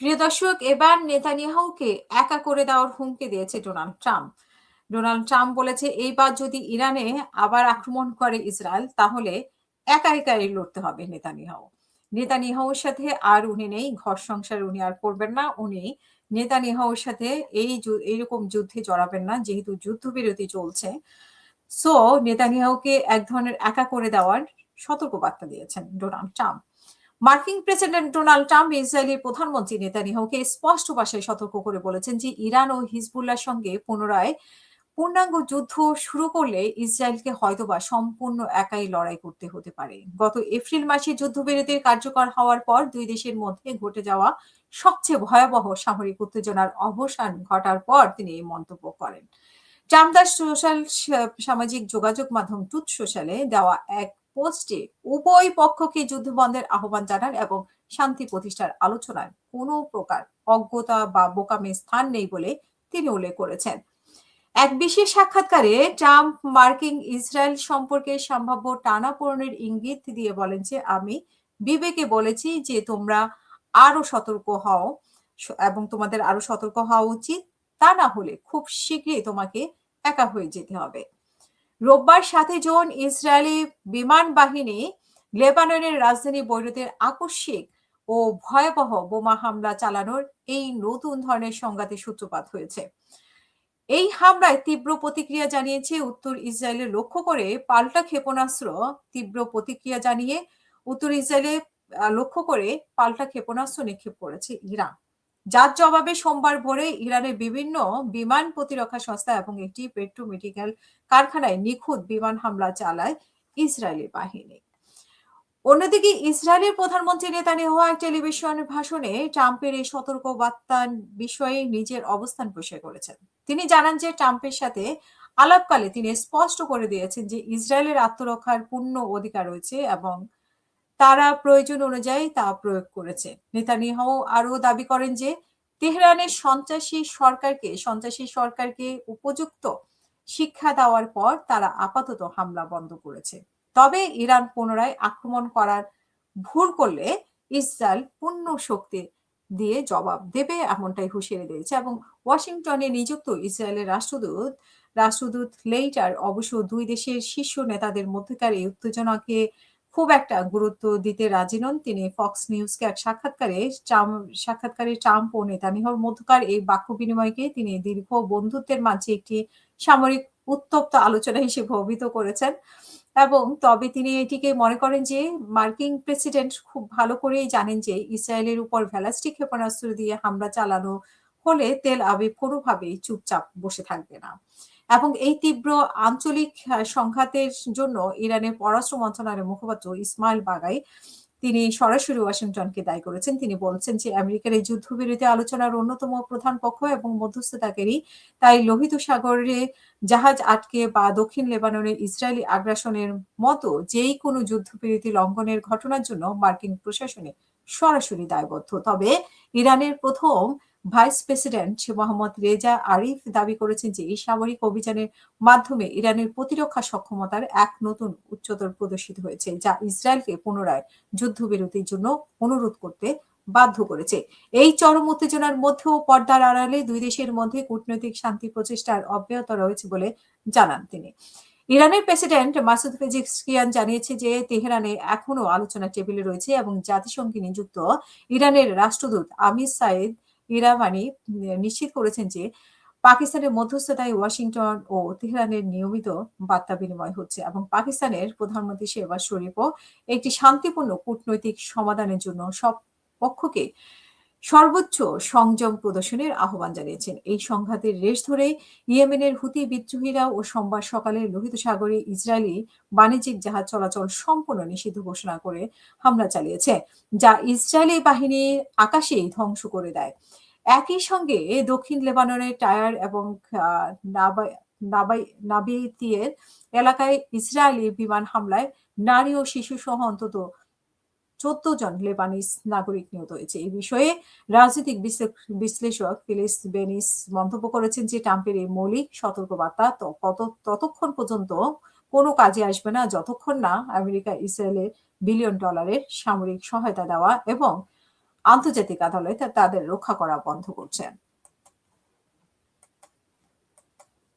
প্রিয় দর্শক, এবার নেতানিয়াহুকে একা করে দেওয়ার হুমকি দিয়েছে ডোনাল্ড ট্রাম্প। ডোনাল্ড ট্রাম্প বলেছে, এইবার যদি ইরানে আবার আক্রমণ করে ইসরায়েল, তাহলে একা একাই লড়তে হবে নেতানিয়াহু। নেতানিয়াহুর সাথে আর উনি নেই, ঘর সংসার উনি আর করবেন না। উনি নেতানিয়াহুর সাথে এইরকম যুদ্ধে জড়াবেন না, যেহেতু যুদ্ধবিরতি চলছে। সো নেতানিয়াহুকে এক ধরনের একা করে দেওয়ার সতর্কবার্তা দিয়েছেন ডোনাল্ড ট্রাম্প। মার্কিন প্রেসিডেন্ট ডোনাল্ড ট্রাম্প ইসরায়েলের প্রধানমন্ত্রী নেতানিয়াহুকে স্পষ্ট ভাষায় সতর্ক করে বলেছেন যে ইরান ও হিজবুল্লাহর সঙ্গে পুনরায় পূর্ণাঙ্গ যুদ্ধ শুরু করলে ইসরায়েলকে হয়তোবা সম্পূর্ণ একাই লড়াই করতে হতে পারে। গত এপ্রিল মাসে যুদ্ধবিরতির কার্যকর হওয়ার পর দুই দেশের মধ্যে ঘটে যাওয়া সবচেয়ে ভয়াবহ সামরিক উত্তেজনার অবসান ঘটার পর তিনি এই মন্তব্য করেন। ট্রাম্প তার সামাজিক যোগাযোগ মাধ্যম ট্রুথ সোশ্যালে দেওয়া এক পোস্টে উভয় পক্ষকে যুদ্ধ বন্ধের আহ্বান জানান এবং শান্তি প্রতিষ্ঠার আলোচনায় কোনো প্রকার অজ্ঞতা বা বোকামির স্থান নেই বলে তিনি উল্লেখ করেছেন। এক বিশেষ সাক্ষাৎকারে ট্রাম্প মার্কিন ইসরায়েল সম্পর্কে সম্ভাব্য টানাপোড়েনের ইঙ্গিত দিয়ে বলেন যে আমি বিবেকে বলেছি যে তোমরা আরো সতর্ক হও এবং তোমাদের আরো সতর্ক হওয়া উচিত, তা না হলে খুব শীঘ্রই তোমাকে একা হয়ে যেতে হবে। রোববার 7 জুন ইসরায়েলি বিমান বাহিনী লেবাননের রাজধানী বৈরুতের আকস্মিক ও ভয়াবহ বোমা হামলা চালানোর এই নতুন ধরনের সংঘাতের সূত্রপাত হয়েছে। এই হামলায় তীব্র প্রতিক্রিয়া জানিয়েছে উত্তর ইসরায়েলের লক্ষ্য করে পাল্টা ক্ষেপণাস্ত্র তীব্র প্রতিক্রিয়া জানিয়ে উত্তর ইসরায়েলে লক্ষ্য করে পাল্টা ক্ষেপণাস্ত্র নিক্ষেপ করেছে ইরান, যার জবাবে সোমবার ভোরে ইরানের বিভিন্ন বিমান প্রতিরক্ষা সংস্থা এবং একটি পেট্রোমেডিক্যাল কারখানায় নিখুঁত বিমান হামলা চালায় ইসরায়েলি বাহিনী। অন্যদিকে ইসরায়েলের প্রধানমন্ত্রী নেতানিয়াহু এক টেলিভিশন ভাষণে ট্রাম্পের এই সতর্ক বার্তার বিষয়ে নিজের অবস্থান পরিষ্কার করেছেন। তিনি জানান যে ট্রাম্পের সাথে আলাপকালে তিনি স্পষ্ট করে দিয়েছেন যে ইসরায়েলের আত্মরক্ষার পূর্ণ অধিকার রয়েছে এবং তারা প্রয়োজন অনুযায়ী তা প্রয়োগ করেছে। নেতানিয়াহু আরও দাবি করেন যে তেহরানের সন্ত্রাসী সরকারকে উপযুক্ত শিক্ষা দেওয়ার পর তারা আপাতত হামলা বন্ধ করেছে। তবে ইরান পুনরায় আক্রমণ করার ভুল করলে ইসরায়েল পূর্ণ শক্তি দিয়ে জবাব দেবে, এমনটাই হুঁশিয়ারি দিয়েছে। এবং ওয়াশিংটনে নিযুক্ত ইসরায়েলের রাষ্ট্রদূত লেইটার অবশ্য দুই দেশের শীর্ষ নেতাদের মধ্যকার এই উত্তেজনাকে খুব একটা গুরুত্ব দিতে রাজি নন। তিনি ফক্স নিউজকে এক সাক্ষাৎকারে ট্রাম্প ও নেতানিয়াহুর মধ্যকার এই বাক্য বিনিময়কে তিনি দীর্ঘ বন্ধুত্বের মাঝে একটি সামরিক উত্তপ্ত আলোচনা হিসেবে অভিহিত করেছেন। এবং তবে তিনি এটিকে মনে করেন যে মার্কিন প্রেসিডেন্ট খুব ভালো করেই জানেন যে ইসরায়েলের উপর ব্যালিস্টিক ক্ষেপণাস্ত্র দিয়ে হামলা চালানো হলে তেল আবিব কোনোভাবেই চুপচাপ বসে থাকবে না। এবং এই তীব্র আঞ্চলিক সংঘাতের জন্য ইরানের পররাষ্ট্র মন্ত্রণালয়ের মুখপাত্র ইসমাইল বাগাই তিনি সরাসরি ওয়াশিংটনকে দায়ী করেছেন। তিনি বলছেন যে আমেরিকার এই যুদ্ধবিরতি আলোচনার অন্যতম প্রধান পক্ষ এবং মধ্যস্থতাকারী, তাই লোহিত সাগরে জাহাজ আটকে বা দক্ষিণ লেবাননে ইসরায়েলি আগ্রাসনের মতো যেই কোনো যুদ্ধবিরতি লঙ্ঘনের ঘটনার জন্য মার্কিন প্রশাসনে সরাসরি দায়বদ্ধ। তবে ইরানের প্রথম ভাইস প্রেসিডেন্ট মোহাম্মদ রেজা আরিফ দাবি করেছেন যে এই সামরিক অভিযানের মাধ্যমে ইরানের প্রতিরক্ষা সক্ষমতার এক নতুন উচ্চতর প্রদর্শিত হয়েছে, যা ইসরায়েলকে পুনরায় যুদ্ধবিরতির জন্য অনুরোধ করতে বাধ্য করেছে। এই চরম উত্তেজনার মধ্যেও পর্দার আড়ালে দুই দেশের মধ্যে কূটনৈতিক শান্তি প্রচেষ্টার অব্যাহত রয়েছে বলে জানান তিনি। ইরানের প্রেসিডেন্ট মাসুদ পেজেশকিয়ান জানিয়েছে যে তেহরানে এখনো আলোচনা টেবিলে রয়েছে এবং জাতিসংঘে নিযুক্ত ইরানের রাষ্ট্রদূত আমির সাইদ ইরাভানি নিশ্চিত করেছেন যে পাকিস্তানের মধ্যস্থতায় ওয়াশিংটন ও তেহরানের নিয়মিত বার্তা বিনিময় হচ্ছে এবং পাকিস্তানের প্রধানমন্ত্রী শেহবাজ শরীফও একটি শান্তিপূর্ণ কূটনৈতিক সমাধানের জন্য সব পক্ষকে সর্বোচ্চ সংযম প্রদর্শনের আহ্বান জানিয়েছেন। এই সংঘাতের রেশ ধরে ইয়েমেনের হুতি বিদ্রোহীরাও সোমবার সকালে লোহিত সাগরে ইসরায়েলি বাণিজ্যিক জাহাজ চলাচল সম্পূর্ণ নিষিদ্ধ ঘোষণা করে হামলা চালিয়েছে, যা ইসরায়েলি বাহিনী আকাশেই ধ্বংস করে দেয়। একই সঙ্গে দক্ষিণ লেবাননের টায়ার এবং নাবাতিয়ের এলাকায় ইসরায়েলি বিমান হামলায় নারী ও শিশু সহ অন্তত 14 জন লেবানিজ নাগরিক নিহত হয়েছে। এই বিষয়ে রাজনৈতিক বিশ্লেষক ফিলিস বেনিস মন্তব্য করেছেন যে ট্রাম্পের এই মৌলিক সতর্কবার্তা ততক্ষণ পর্যন্ত কোনো কাজে আসবে না যতক্ষণ না আমেরিকা ইসরায়েলের $1 বিলিয়ন সামরিক সহায়তা দেওয়া এবং আন্তর্জাতিক আদালতে তাদের রক্ষা করা বন্ধ করছেন।